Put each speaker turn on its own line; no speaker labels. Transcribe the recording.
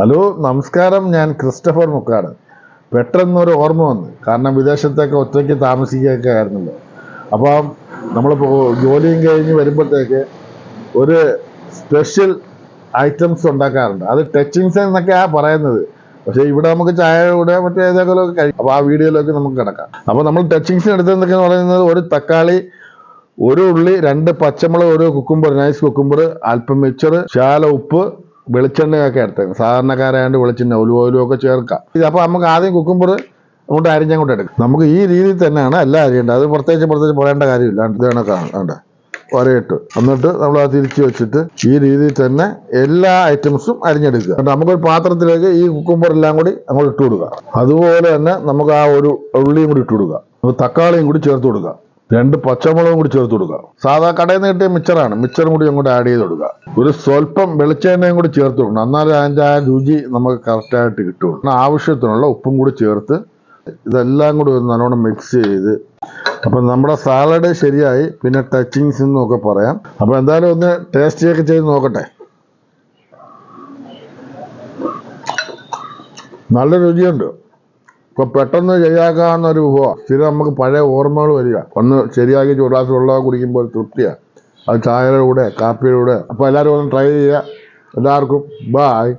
Hello നമസ്കാരം, ഞാൻ Christopher Mukkad. പെട്ടെന്നൊരു ഓർമ്മ വന്നു. കാരണം വിദേശത്തൊക്കെ ഒറ്റയ്ക്ക് താമസിക്കുകയൊക്കെ ആയിരുന്നല്ലോ. അപ്പം നമ്മളിപ്പോൾ ജോലിയും കഴിഞ്ഞ് വരുമ്പോഴത്തേക്ക് ഒരു സ്പെഷ്യൽ ഐറ്റംസ് ഉണ്ടാക്കാറുണ്ട്. അത് ടച്ചിങ്സ് എന്നൊക്കെയാണ് പറയുന്നത്. പക്ഷേ ഇവിടെ നമുക്ക് ചായ കൂടെ മറ്റേ ഏതെങ്കിലും ഒക്കെ കഴിക്കും. അപ്പോൾ ആ വീഡിയോയിലേക്ക് നമുക്ക് കിടക്കാം. അപ്പോൾ നമ്മൾ ടച്ചിങ്സിന് എടുത്തതെന്നൊക്കെ പറയുന്നത് ഒരു തക്കാളി, ഒരു ഉള്ളി, 2 പച്ചമുളക്, ഒരു കുക്കുംബർ, നൈസ് കുക്കുംബർ, അല്പം മിക്സർ, ശാല ഉപ്പ്, വെളിച്ചെണ്ണയൊക്കെ എടുത്തേക്കും. സാധാരണക്കാരായതുകൊണ്ട് വെളിച്ചെണ്ണ ഒലിവ് ഒക്കെ ചേർക്കാം. അപ്പോൾ നമുക്ക് ആദ്യം കുക്കുംബർ അങ്ങോട്ട് അരിഞ്ഞങ്ങോട്ട് എടുക്കാം. നമുക്ക് ഈ രീതിയിൽ തന്നെയാണ് എല്ലാം അരിയേണ്ടത്. അത് പ്രത്യേകിച്ച് പറയേണ്ട കാര്യമില്ല. ഇത് കണക്കാണ് വരയിട്ട് എന്നിട്ട് നമ്മൾ അത് തിരിച്ച് വെച്ചിട്ട് ഈ രീതിയിൽ തന്നെ എല്ലാ ഐറ്റംസും അരിഞ്ഞെടുക്കുക. നമുക്കൊരു പാത്രത്തിലേക്ക് ഈ കുക്കുംബർ എല്ലാം കൂടി അങ്ങോട്ട് ഇട്ട് കൊടുക്കുക. അതുപോലെ തന്നെ നമുക്ക് ആ ഒരു ഉള്ളിയും കൂടി ഇട്ട് കൊടുക്കുക. തക്കാളിയും കൂടി ചേർത്ത് കൊടുക്കുക. 2 പച്ചമുളകും കൂടി ചേർത്ത് കൊടുക്കുക. സാധാ കടയിൽ നിന്ന് കിട്ടിയ മിക്സറും കൂടി അങ്ങോട്ട് ആഡ് ചെയ്ത് കൊടുക്കുക. ഒരു സ്വല്പം വെളിച്ചെണ്ണയും കൂടി ചേർത്ത് കൊടുക്കണം. എന്നാലും അതിൻ്റെ ആ രുചി നമുക്ക് കറക്റ്റായിട്ട് കിട്ടും. ആവശ്യത്തിനുള്ള ഉപ്പും കൂടി ചേർത്ത് ഇതെല്ലാം കൂടി നല്ലോണം മിക്സ് ചെയ്ത് അപ്പം നമ്മുടെ സാലഡ് ശരിയായി. പിന്നെ ടച്ചിങ്സ് എന്നൊക്കെ പറയാം. അപ്പം എന്തായാലും ഒന്ന് ടേസ്റ്റിയൊക്കെ ചെയ്ത് നോക്കട്ടെ. നല്ല രുചിയുണ്ട്. ഇപ്പൊ പെട്ടെന്ന് ശരിയാക്കാവുന്ന ഒരു വിഭവമാണ്. സ്ഥിരം നമുക്ക് പഴയ ഓർമ്മകൾ വരിക. ഒന്ന് ശരിയാക്കി ഒരു ഗ്ലാസ് വെള്ളം കുടിക്കുമ്പോൾ തൃപ്തിയാണ്. അത് ചായയുടെ കൂടെ, കാപ്പിയുടെ കൂടെ. അപ്പോൾ എല്ലാവരും ഒന്ന് ട്രൈ ചെയ്യുക. എല്ലാവർക്കും ബായ്.